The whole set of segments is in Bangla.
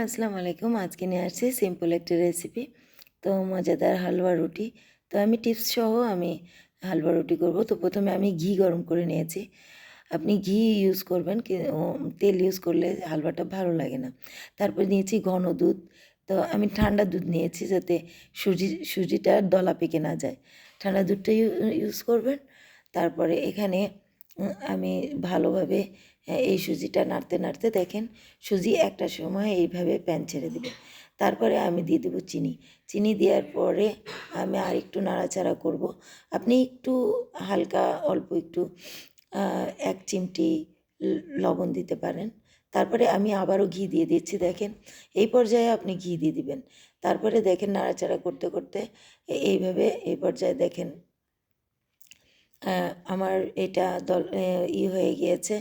আসসালামু আলাইকুম। আজকে নিয়ে আসছি সিম্পল একটা রেসিপি, তো মজাদার হালুয়া রুটি। তো আমি টিপস সহ আমি হালুয়া রুটি করব। তো প্রথমে আমি ঘি গরম করে নিয়েছি। আপনি ঘি ইউজ করবেন, তেল ইউজ করলে হালুয়াটা ভালো লাগে না। তারপর নিয়েছি ঘন দুধ। তো আমি ঠান্ডা দুধ নিয়েছি যাতে সুজিটা দলা পেকে না যায়। ঠান্ডা দুধটা ইউজ করবেন। তারপরে এখানে আমি ভালোভাবে এই সুজিটা নাড়তে নাড়তে দেখেন সুজি একটা সময় এইভাবে প্যান ছেড়ে দেবে। তারপরে আমি দিয়ে দেবো চিনি। চিনি দেওয়ার পরে আমি আর একটু নাড়াচাড়া করব। আপনি একটু হালকা অল্প একটু 1 চিমটি লবণ দিতে পারেন। তারপরে আমি আবারও ঘি দিয়ে দিচ্ছি। দেখেন এই পর্যায়ে আপনি ঘি দিয়ে দিবেন। তারপরে দেখেন নাড়াচাড়া করতে করতে এইভাবে এই পর্যায়ে দেখেন আমার এটা হয়ে গিয়েছে।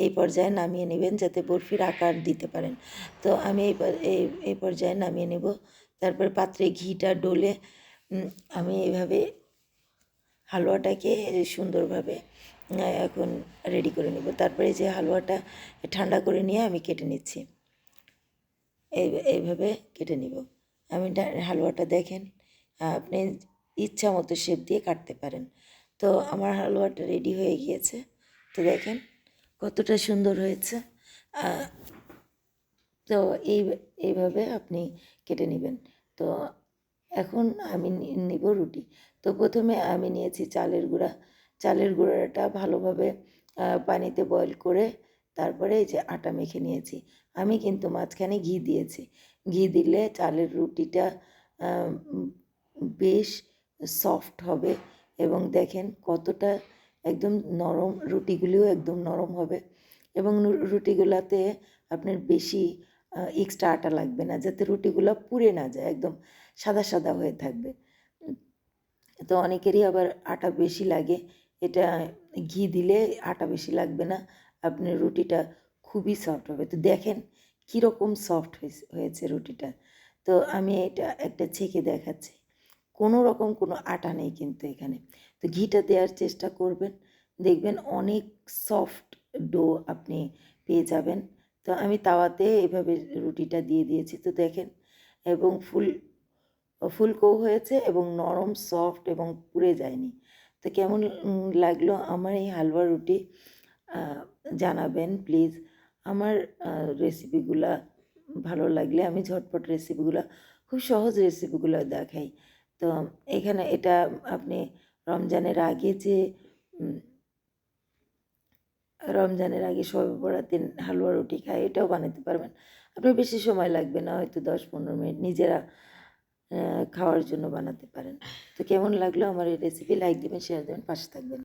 এই পর্যায়ে নামিয়ে নেবেন যাতে বরফির আকার দিতে পারেন। তো আমি এই পর্যায়ে নামিয়ে নেব। তারপর পাত্রে ঘিটা ডলে আমি এইভাবে হালুয়াটাকে সুন্দরভাবে এখন রেডি করে নেব। তারপরে যে হালুয়াটা ঠান্ডা করে নিয়ে আমি কেটে নিচ্ছি। এইভাবে কেটে নিব। আমি হালুয়াটা দেখেন আপনি ইচ্ছা মতো শেপ দিয়ে কাটতে পারেন। তো আমার হালুয়াটা রেডি হয়ে গিয়েছে। তো দেখেন কতটা সুন্দর হয়েছে। তো এইভাবে আপনি কেটে নেবেন। তো এখন আমি নিব রুটি। তো প্রথমে আমি নিয়েছি চালের গুঁড়া। চালের গুঁড়াটা ভালোভাবে পানিতে বয়েল করে তারপরে এই যে আটা মেখে নিয়েছি। আমি কিন্তু মাঝখানে ঘি দিয়েছি। ঘি দিলে চালের রুটিটা বেশ সফট হবে এবং দেখেন কতটা একদম নরম, রুটিগুলিও একদম নরম হবে এবং রুটিগুলাতে আপনার বেশি এক্সট্রা আটা লাগবে না যাতে রুটিগুলো পুড়ে না যায়, একদম সাদা সাদা হয়ে থাকবে। তো অনেকেরই আবার আটা বেশি লাগে, এটা ঘি দিলে আটা বেশি লাগবে না, আপনার রুটিটা খুবই সফট হবে। তো দেখেন কীরকম সফট হয়েছে রুটিটা। তো আমি এটা একটা ছেঁকে দেখাচ্ছি। কোনো রকম কোনো আটা নেই কিন্তু এখানে। তো ঘিটা দেওয়ার চেষ্টা করবেন, দেখবেন অনেক সফট ডো আপনি পেয়ে যাবেন। তো আমি তাওয়াতে এভাবে রুটিটা দিয়ে দিয়েছি। তো দেখেন এবং ফুলকো হয়েছে এবং নরম সফট এবং পুড়ে যায়নি। তো কেমন লাগলো আমার এই হালুয়া রুটি জানাবেন প্লিজ। আমার রেসিপিগুলা ভালো লাগলে আমি ঝটপট রেসিপিগুলো, খুব সহজ রেসিপিগুলো দেখাই। তো এখানে এটা আপনি রমজানের আগে যে রমজানের আগে শবে বরাতে হালুয়া রুটি খাই, এটাও বানাতে পারবেন। আপনার বেশি সময় লাগবে না, হয়তো 10-15 মিনিট নিজেরা খাওয়ার জন্য বানাতে পারেন। তো কেমন লাগলো আমার এই রেসিপি? লাইক দেবেন, শেয়ার দেবেন, পাশে থাকবেন।